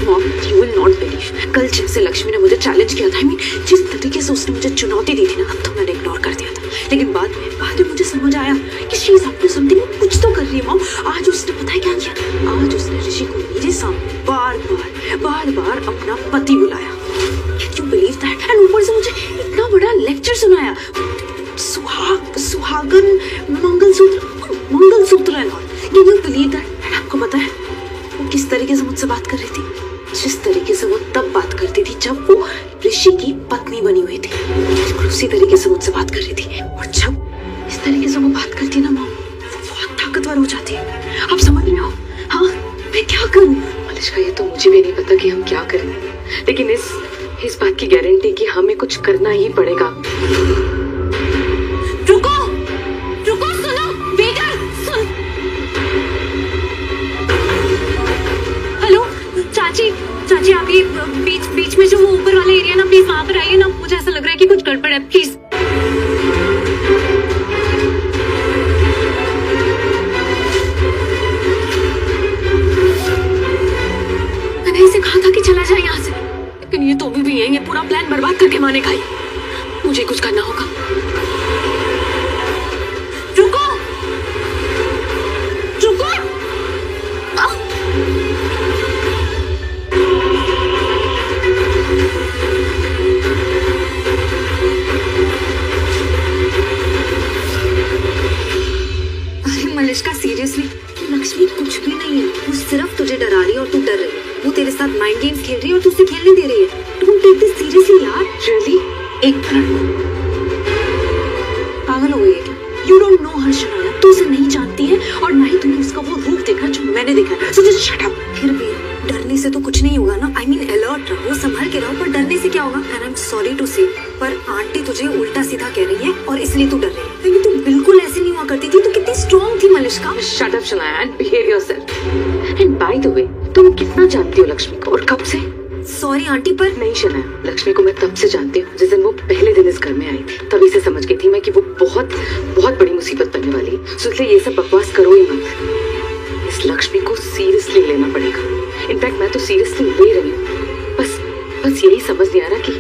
Mom, you will not believe, कल जैसे लक्ष्मी ने मुझे चैलेंज किया था, I mean, जिस तरीके से उसने मुझे चुनौती दी थी ना, अब तो मैंने इग्नोर कर दिया था, लेकिन बाद में मुझे समझ आया कि she is up to something, कुछ तो कर रही है मॉम। आज उसने पता है क्या किया, आज उसने ऋषि को मेरे सामने बार बार अपना पति बुलाया। Can you believe that? And ऊपर से मुझे इतना बड़ा लेक्चर सुनाया, सुहागन मंगलसूत्र है। Can you believe that? आपको पता है वो किस तरीके से मुझसे बात कर रही थी? जिस तरीके से वो तब बात करती थी जब वो ऋषि की पत्नी बनी हुई थी, बिल्कुल उसी तरीके से मुझसे बात कर रही थी। और जब इस तरीके से वो बात करती है ना मॉम, वो बहुत ताकतवर हो जाती है। आप समझ रहे हो? हाँ, मैं क्या करूँ? मलिश्का, ये तो मुझे भी नहीं पता कि हम क्या करें, लेकिन इस बात की गारंटी कि हमें कुछ करना ही पड़ेगा। रुको, सुनो, वेटर, सुन। हेलो, चाची आप ये बीच में जो वो ऊपर वाला एरिया ना, प्लीज वहाँ पर आइए ना, मुझे ऐसा लग रहा है कि कुछ गड़बड़ है, प्लीज। मैंने इसे कहा था कि चला जाए यहाँ से, लेकिन ये तो अभी भी है, ये पूरा प्लान बर्बाद करके माने खाई। मुझे कुछ करना होगा। रुको। अरे मलिश्का, सीरियसली लक्ष्मी कुछ भी नहीं है, वो सिर्फ तुझे डरा रही है और तू डर रही है। वो तेरे साथ माइंड गेम्स खेल रही है और तू उसे खेलने दे रही है। डोंट टेक दिस सीरियसली यार। रियली? एक मिनट, पागल हो गई है क्या? यू डोंट नो हर शनाया, तू उसे नहीं जानती है और ना ही तूने उसका वो रूप देखा जो मैंने देखा है। So just shut up. फिर भी डरने से तो कुछ नहीं होगा ना, आई मीन अलर्ट रहो, संभल के रहो, पर डरने से क्या होगा? And I am sorry to say, पर आंटी तुझे उल्टा सीधा कह रही है और इसलिए तू डर रही है। लेकिन तू बिल्कुल ऐसे नहीं हुआ करती थी, तू कितनी स्ट्रॉन्ग थी Malishka. Shut up Shanaya and behave yourself. And by the way, तुम कितना जानती हो लक्ष्मी को और कब से? सॉरी आंटी, पर नहीं शनाया, लक्ष्मी को मैं तब से जानती हूँ जिस दिन वो पहले दिन इस घर में आई थी, तभी से समझ गई थी मैं कि वो बहुत बड़ी मुसीबत बनने वाली है। सो इसलिए ये सब बकवास करो ही मत। इस लक्ष्मी को सीरियसली लेना पड़ेगा। इनफैक्ट मैं तो सीरियसली ले रही हूँ। बस यही समझ नहीं आ रहा कि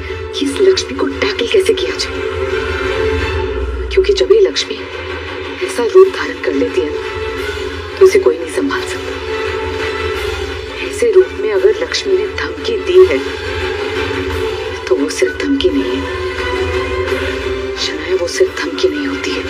इस लक्ष्मी को टैकल कैसे किया जाए, क्योंकि जब ये लक्ष्मी ऐसा रूप धारण कर लेती है ना, तो इसे कोई नहीं संभाल सकता। ऐसे रूप में अगर लक्ष्मी ने धमकी दी है तो वो सिर्फ धमकी नहीं है शनाया, वो सिर्फ धमकी नहीं होती है।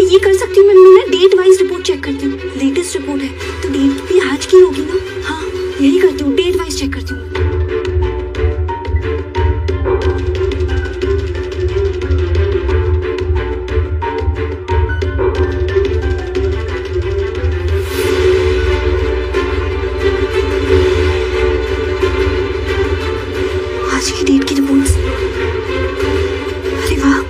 ये कर सकती हूँ, मैं डेट वाइज रिपोर्ट चेक करती हूँ। लेटेस्ट रिपोर्ट है तो डेट भी आज की होगी ना। हाँ यही करती हूँ, डेट वाइज चेक करती हूँ। आज की डेट की रिपोर्ट्स। अरे वाह,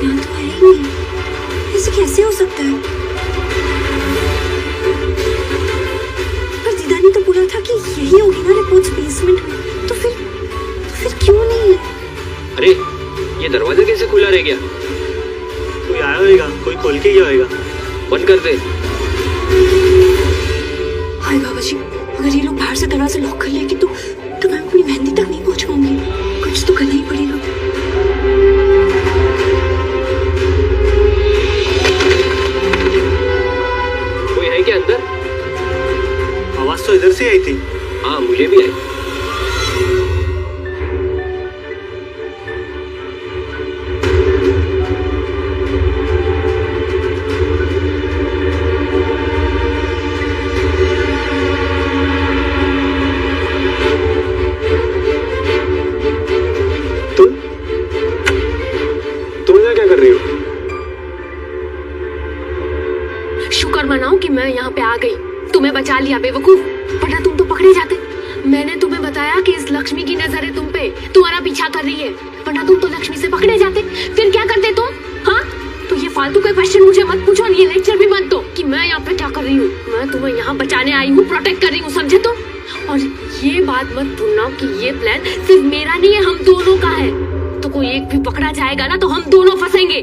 यहाँ तो है ही नहीं। ऐसे कैसे हो सकता है? पर दीदा ने तो बोला था कि यही होगी ना रिपोर्ट्स बेसमेंट में, तो फिर क्यों नहीं है? अरे ये दरवाजा कैसे खुला रह गया? कोई आया होगा, कोई खोल के गया होगा। बंद कर दे। हाय बाबा जी, अगर ये लोग बाहर से दरवाजा लॉक कर लेंगे तो मैं अपनी मेहंदी तक नहीं पहुंच पाऊंगी। कुछ तो करना ही पड़ेगा। कोई है क्या अंदर? आवाज तो इधर से आई थी। हाँ मुझे भी आई। तुम यहाँ क्या कर रही हो? शुक्र मनाओ कि मैं यहाँ पे आ गई, तुम्हें बचा लिया बेवकूफ, वरना तुम तो पकड़े जाते। मैंने तुम्हें बताया कि इस लक्ष्मी की नजर है तुम पे, तुम्हारा पीछा कर रही है, वरना तुम तो लक्ष्मी से पकड़े जाते। फिर क्या करते तुम? हाँ तो ये फालतू के क्वेश्चन मुझे मत पूछो और ये लेक्चर भी मत दो कि मैं यहाँ पे क्या कर रही हूँ। मैं तुम्हें यहाँ बचाने आई हूँ, प्रोटेक्ट कर रही हूँ, समझे तुम? और ये बात मत भूलना कि ये प्लान सिर्फ मेरा नहीं है, हम दोनों का है। तो कोई एक भी पकड़ा जाएगा ना तो हम दोनों फंसेंगे।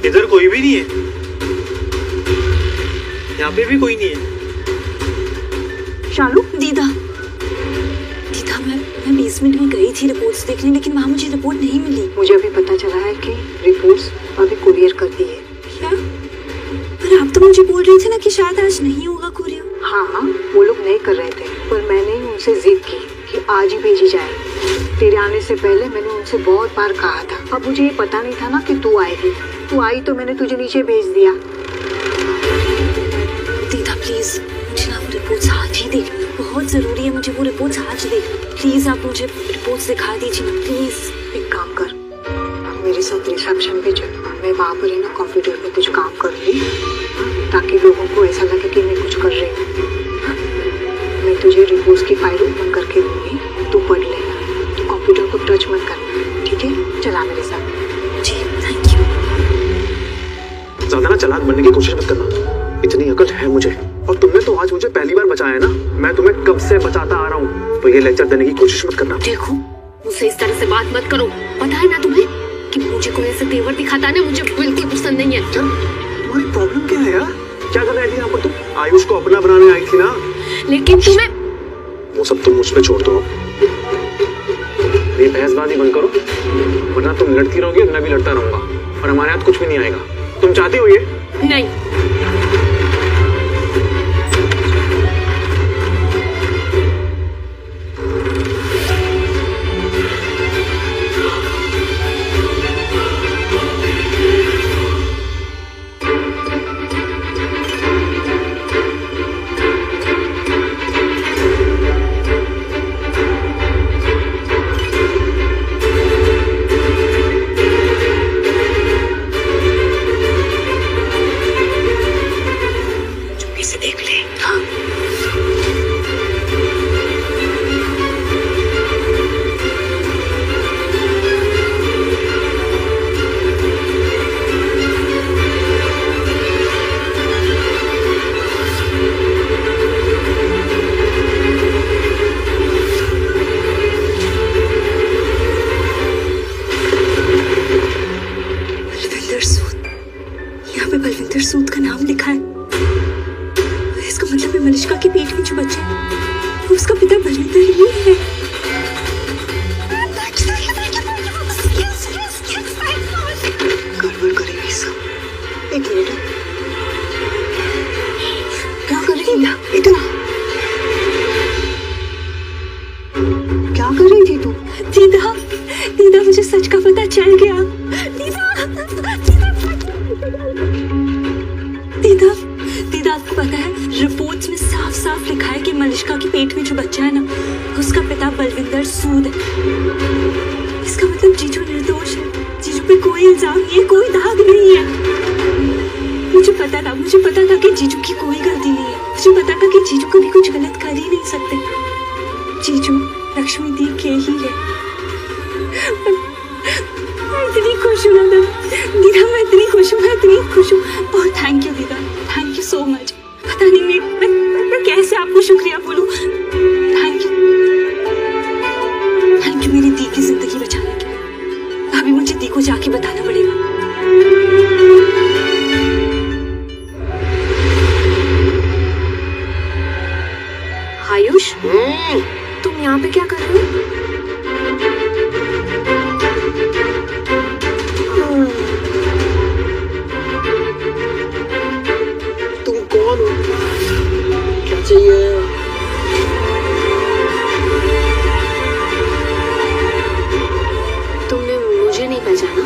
इधर कोई भी नहीं है, यहाँ पे भी कोई नहीं है। शालू, दीदा मैं बेसमेंट में गई थी रिपोर्ट्स देखने, लेकिन वहाँ मुझे रिपोर्ट नहीं मिली। मुझे अभी पता चला है कि रिपोर्ट्स अभी कुरियर कर दी है। क्या? पर आप तो मुझे बोल रहे थे ना कि शायद आज नहीं होगा कुरियर। हाँ वो लोग नहीं कर रहे थे, पर मैंने उनसे जिद की कि आज ही भेजी जाए। तेरे आने से पहले मैंने उनसे बहुत बार कहा था। अब मुझे ये पता नहीं था ना कि तू आएगी। तू आई तो मैंने तुझे नीचे भेज दिया। दीदा प्लीज, मुझे ना वो रिपोर्ट्स आज ही देखनी है, बहुत जरूरी है मुझे वो रिपोर्ट्स आज देखनी। प्लीज आप मुझे रिपोर्ट्स दिखा दीजिए ना प्लीज। एक काम कर, मेरे साथ रिसेप्शन पे चल। मैं वहाँ पर है ना कंप्यूटर पे कुछ काम कर रही हूँ, ताकि लोगों को ऐसा लगे कि मैं कुछ कर रही हूँ। मैं तुझे रिपोर्ट्स की फाइल ओपन करके दूंगी, तू पढ़ लेना। तू कंप्यूटर को टच मत करना, ठीक है? चला मेरे साथ। जी थैंक यू। ज्यादा ना चालाक बनने की कोशिश मत करना, इतनी अकल है मुझे। और तुमने तो आज मुझे पहली बार बचाया है ना, मैं तुम्हें कब से बचाता आ रहा हूँ। तो ये लेक्चर देने की कोशिश मत करना। देखो मुझसे इस तरह से बात मत करो, पता है ना तुम्हें कि मुझे कोई ऐसे तेवर दिखाता ना मुझे बिल्कुल पसंद नहीं है। तुम्हारी प्रॉब्लम क्या है यार? क्या करना है यहाँ पर तुम? आयुष को अपना बनाने आई थी ना। लेकिन तुम्हें वो सब तुम मुझ पे छोड़ दो। ये बहसबाजी बंद करो, वरना तुम लड़ती रहोगी और मैं भी लड़ता रहूंगा और हमारे हाथ कुछ भी नहीं आएगा। तुम चाहती हो ये? नहीं। सच का पता चल गया। दीदा दीदा दीदा, आपको पता है रिपोर्ट्स में साफ साफ लिखा है कि मलिष्का के पेट में जो बच्चा है ना, उसका पिता बलविंदर सूद है। इसका मतलब जीजू निर्दोष है, जीजू पे कोई इल्जाम नहीं है, कोई दाग नहीं है। मुझे पता था कि जीजू की कोई गलती नहीं है। मुझे पता था कि जीजू कभी कुछ गलत कर ही नहीं सकते। जीजू लक्ष्मी दी के ही है। मैं इतनी खुश हूँ ना दीदा, मैं इतनी खुश हूँ। और थैंक यू दीदा, थैंक यू सो मच। पता नहीं मैं कैसे आपको शुक्रिया बोलूँ। थैंक यू मेरी दी की जिंदगी बचाने के लिए। अभी मुझे दी को जाके बताना पड़ेगा। आयुष, तुम यहाँ पे क्या कर रहे हो? तुम कौन हो? क्या चाहिए? तुमने मुझे नहीं पहचाना?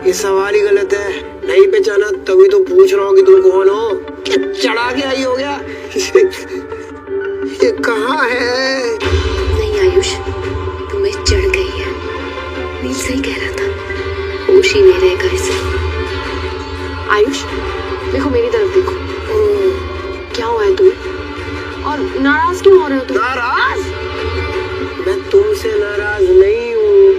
ये सवाल ही गलत है। नहीं पहचाना तभी तो पूछ रहा हूँ कि तुम कौन हो। क्या चढ़ा के आई हो गया? ये कहाँ है? नहीं आयुष, तुम्हें चढ़ गई है। नील सही कह रहा था, होश ही नहीं रहेगा इसे। आयुष देखो, मेरी तरफ देखो। क्या हुआ है तुम्हें? और नाराज क्यों हो रहे हो तुम? नाराज? मैं तुमसे नाराज नहीं हूँ।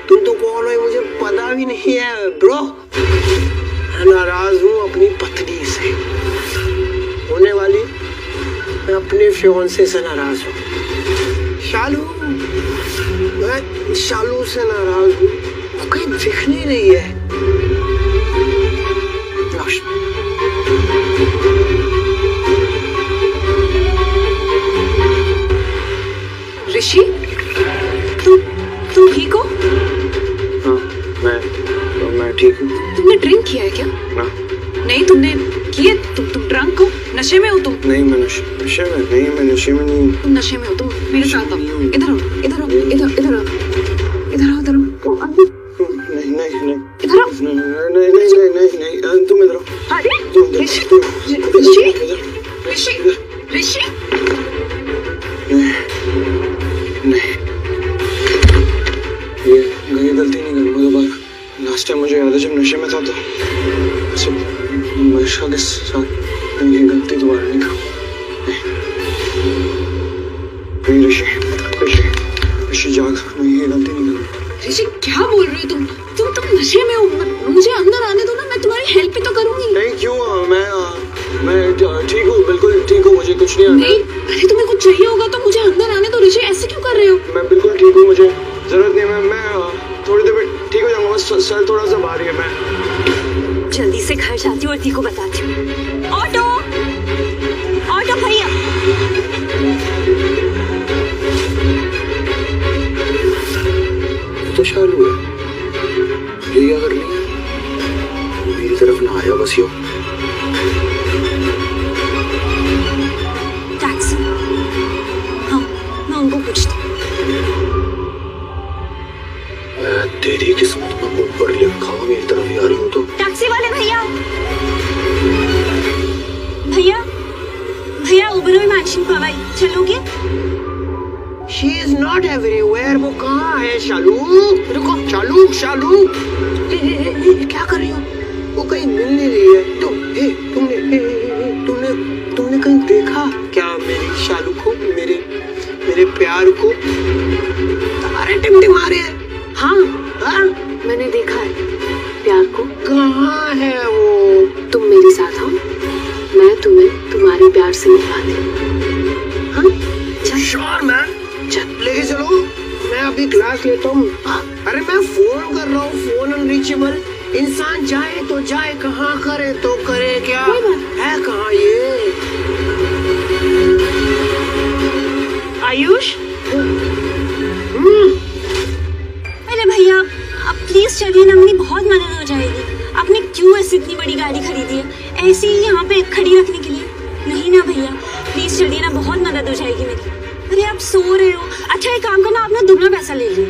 तुम तो कौन हो मुझे पता भी नहीं है ब्रो। मैं नाराज हूँ अपनी पत्नी से, होने वाली। मैं अपने फियांसे से नाराज हूँ, शालू। मैं शालू से नाराज हूँ। वो कहीं दिखनी नहीं है। लक्ष्मी, ऋषि, तुम ठीक हो? हाँ, मैं ठीक हूँ। तुमने ड्रिंक किया है क्या? ना। नहीं तुमने किए? तुम ड्रंक हो? नशे में हो तुम? नहीं, मैं नशे में नहीं। मैं नशे में नहीं। तुम नशे में हो? तुम मेरे साथ आओ। इधर आओ, इधर आओ, इधर आओ, इधर आओ, इधर आओ। नहीं। इधर आओ। नहीं, तुम इधर आओ। अरे ऋषि, ऋषि। नहीं, ये गलती नहीं करूँगा दोबारा। लास्ट टाइम मुझे याद है जब नशे में था तो मलिष्का के साथ ये गलती दोबारा नहीं करूँ। नहीं ऋषि जाग, नहीं ये गलती नहीं करूँ। ऋषि क्या बोल रहे हो तुम? तुम नशे में हो? मुझे अंदर आने दो ना, मैं तुम्हारी हेल्प भी तो करूंगी। नहीं क्यों? मैं ठीक हूँ, बिल्कुल ठीक हूँ। मुझे कुछ नहीं आता। नहीं, अरे तुम्हें कुछ चाहिए होगा तो मुझे अंदर आने दो ऋषि। ऐसे क्यों कर रहे हो? मैं बिल्कुल ठीक हूँ, मुझे जरूरत नहीं है। मैं थोड़ी देर में ठीक हो जाऊंगा। बस सर थोड़ा सा भारी है। मैं जल्दी से घर जाती हूँ और दी को बताती हूँ। ऑटो भैया। तो शालू है, ये क्या कर रही है? मेरी तरफ ना आया बस यो। टैक्सी। हाँ, मैं उनको पूछती हूँ। तेरी किस्मत में ऊपर लिखा हुआ मेरी तरफ ही आ रही हूँ तो। टैक्सी वाले भैया, उबरो मैंशन पवाई चलोगे? She is not everywhere. वो कहाँ है शालू? रुको, शालू। क्या कर रही हो? वो कहीं मिल नहीं रही है। तुमने कहीं देखा क्या मेरी शालू को, मेरे प्यार को? तुम्हारे टिमटिमारे हैं। हाँ, मैंने देखा है प्यार को। कहाँ है वो? तुम मेरे साथ आओ, मैं तुम्हें तुम्हारे प्यार से मिलवाती हूँ। हाँ, श्योर मैन, लेके चलो। मैं अभी क्लास लेता हूँ। अरे मैं फोन कर रहा हूँ, फोन अनरीचेबल। इंसान जाए तो जाए कहाँ, करे तो करे क्या? है कहाँ ये? आयुष। अरे भैया, अब प्लीज चलिए ना, मेरी बहुत मदद हो जाएगी। आपने क्यों ऐसी इतनी बड़ी गाड़ी खरीदी है, ऐसे ही यहाँ पे खड़ी रखने के लिए? नहीं ना भैया, प्लीज चलिए ना, बहुत मदद हो जाएगी मेरी। अरे आप सो रहे हो, अच्छा एक काम करना, आप ना दुगना पैसा ले लो।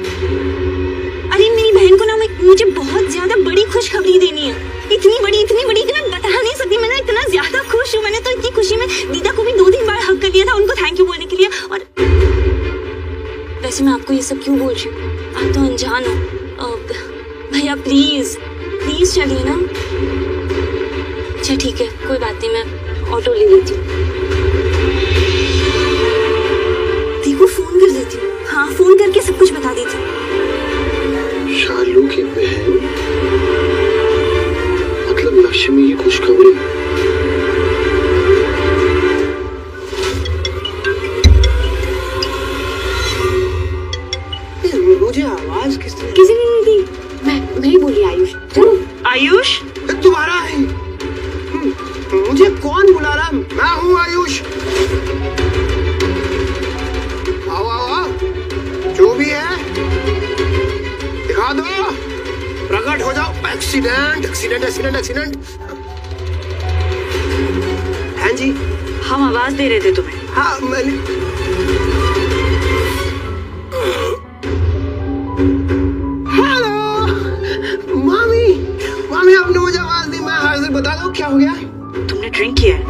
अरे मेरी बहन को ना मुझे बहुत ज्यादा बड़ी खुशखबरी देनी है, इतनी बड़ी कि मैं बता नहीं सकती। मैंने इतना ज्यादा खुश हूँ, मैंने तो इतनी खुशी में दीदा को भी 2-3 बार हक कर दिया था उनको थैंक यू बोलने के लिए। और वैसे मैं आपको ये सब क्यों बोल रही हूँ, आप तो अनजान हो। भैया प्लीज प्लीज चलिए ना। अच्छा ठीक है, कोई बात नहीं, मैं ऑटो ले लेती हूँ। दी को फोन कर देती हूँ, हाँ फोन करके सब कुछ बता देती हूँ। शालू की बहन, मतलब लक्ष्मी की खुशखबरी। मुझे आवाज किसने नहीं दी? मैं ही बोली आयुष। चलो आयुष दोबारा है। मुझे कौन बुला रहा? मैं हूँ आयुष। आओ आओ आओ, जो भी है दिखा दो, प्रकट हो जाओ। Accident accident accident accident. हाँ जी, हम आवाज दे रहे थे तुम्हें। हाँ मैंने। हेलो मामी, मामी आपने मुझे आवाज दी, मैं हाजिर। बता दो क्या हो गया? तुमने ड्रिंक किया है?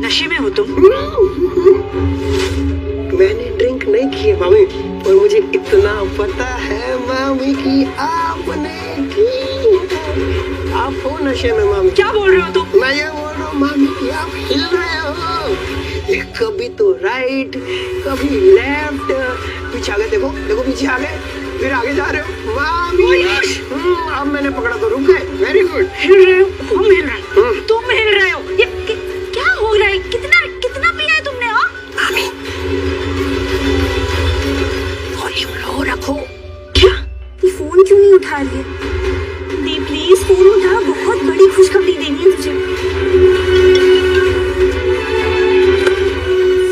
नशे में हो तुम? मैंने ड्रिंक नहीं की है मामी, और मुझे इतना पता है मामी कि आपने की है। आप हो नशे में मामी। क्या बोल रहे हो तुम? मैं ये बोल रहा हूँ मामी कि आप हिल रहे हो, ये कभी तो राइट कभी लेफ्ट। पीछे आगे देखो, देखो पीछे आगे, फिर आगे जा रहे हो मामी। अब मैंने पकड़ा तो रुक गए। Very good. हिल रहे हो, हम हिल रहे हैं, तुम हिल रहे हो। ये क्या हो रहा है? कितना कितना पिया है तुमने? हाँ मामी वॉल्यूम लो रखो। क्या? ये फोन क्यों नहीं उठा रही है? दी प्लीज फोन उठा, बहुत बड़ी खुशखबरी देनी है तुझे।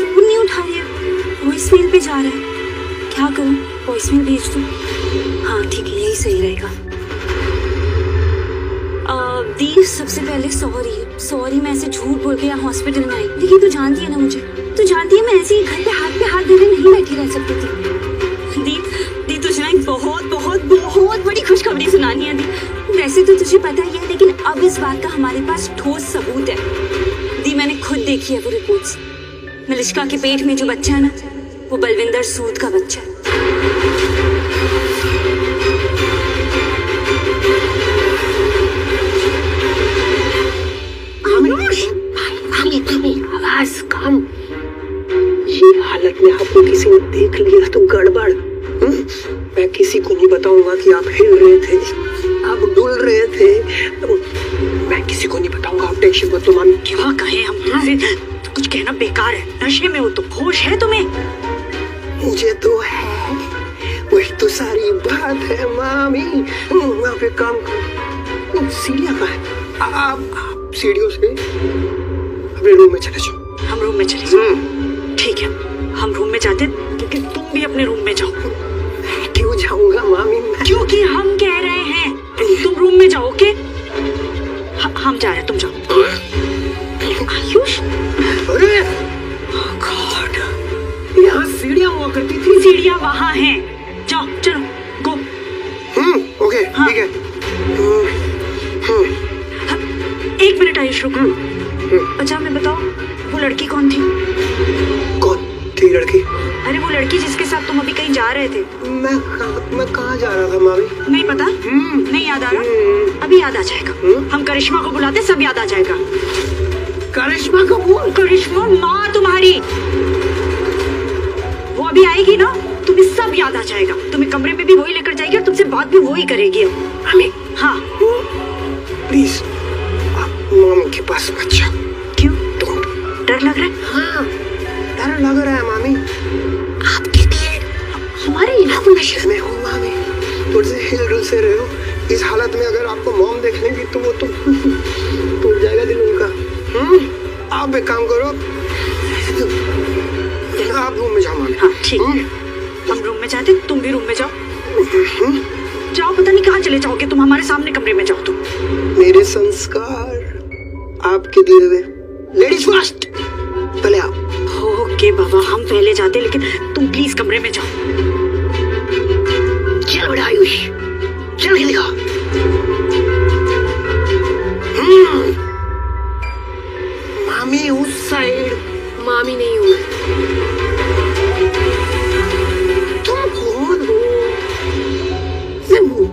फोन नहीं उठा रही है, वॉइसमेल पे जा रहा है। क्या करूं, वॉइसमेल भेज दूं? हाँ ठीक है, यही सही रहेगा। दी सबसे पहले सॉरी, मैं ऐसे झूठ बोल के यहाँ हॉस्पिटल में आई, लेकिन तू जानती है ना मुझे, तू जानती है मैं ऐसे ही घर पे हाथ धरे नहीं बैठी रह सकती थी। दी तुझे ना एक बहुत बहुत बहुत बड़ी खुशखबरी सुनानी है दी। वैसे तो तुझे पता ही है, लेकिन अब इस बात का हमारे पास ठोस सबूत है। दी मैंने खुद देखी है वो रिपोर्ट्स। मलिश्का के पेट में जो बच्चा है ना, वो बलविंदर सूद का बच्चा है। आवाज कम। ये हालत में आपको किसी ने देख लिया तो गड़बड़। मैं किसी को नहीं बताऊंगा कि आप हिल रहे थे, आप डुल रहे थे। मैं किसी को नहीं बताऊंगा, आप टेंशन मत लो मामी। क्या कहें हम तुमसे? तो कुछ कहना बेकार है। नशे में हो तो होश है तुम्हें? मुझे तो है, वही तो सारी बात है मामी। आप एक काम करो, सीढ़ियाँ कहाँ है? आप सीढ़ियों से अपने रूम में चले जाओ। हम रूम में चले जाओ? ठीक है, हम रूम में जाते, क्योंकि तुम भी अपने रूम में जाओ। क्यों जाऊंगा मामी? क्योंकि हम कह रहे हैं तुम रूम में जाओ। ओके, हम जा रहे हैं, तुम जाओ। आयुष, अरे गॉड, यहाँ सीढ़ियाँ हुआ करती थी। सीढ़ियाँ वहाँ हैं, जाओ चलो गो। ओके ठीक है। एक मिनट आयुष रुको। अच्छा मैं बताओ, वो लड़की कौन थी? कौन थी लड़की? अरे वो लड़की जिसके साथ तुम अभी कहीं जा रहे थे। मैं कहाँ जा रहा था मामी? नहीं पता? नहीं याद आ रहा? अभी याद आ जाएगा। हम करिश्मा को बुलाते, सब याद आ जाएगा। करिश्मा कपूर? करिश्मा माँ तुम्हारी, वो अभी आएगी ना, तुम्हें सब याद आ जाएगा। तुम्हें कमरे में भी वही लेकर जाएगी और तुमसे बात भी वही करेगी। मामी हाँ प्लीज आप मामी के पास मत जाओ। क्यों? डर लग रहा है? हाँ डर लग रहा है मामी। आपके लिए? हमारे आप नशे में हो मामी, थोड़े से हिल डुल से रहे हो। इस हालत में अगर आपको मॉम देख लेंगी तो वो तो टूट जाएगा दिल उनका। आप एक काम करो, आप रूम में जाओ मामी। हाँ ठीक है, हम रूम में जाते, तुम भी रूम में जाओ। जाओ, पता नहीं कहाँ चले जाओगे तुम, हमारे सामने कमरे में जाओ तुम। मेरे संस्कार आपके दिए हुए। लेडीज फर्स्ट, पहले आप। ओके बाबा, हम पहले जाते, लेकिन तुम प्लीज कमरे में जाओ। चल बड़ा आयुष, चल खेलेगा। मामी उस साइड। मामी नहीं हूँ। तुम कौन हो? मैं हूँ।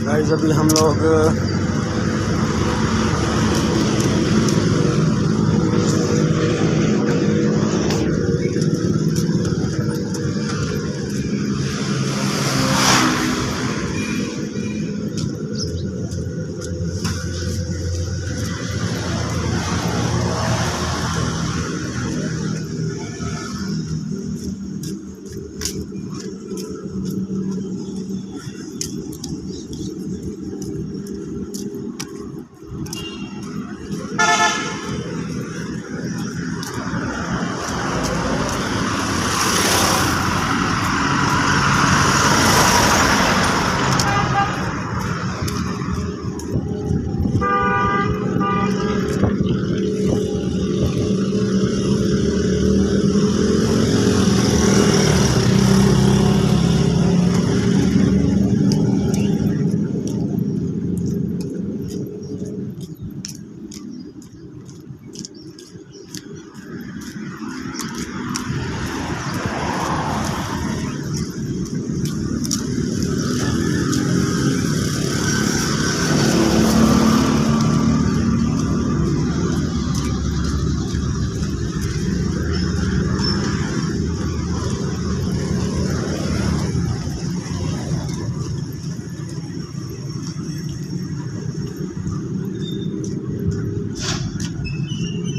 गाइस अभी हम लोग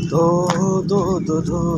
दो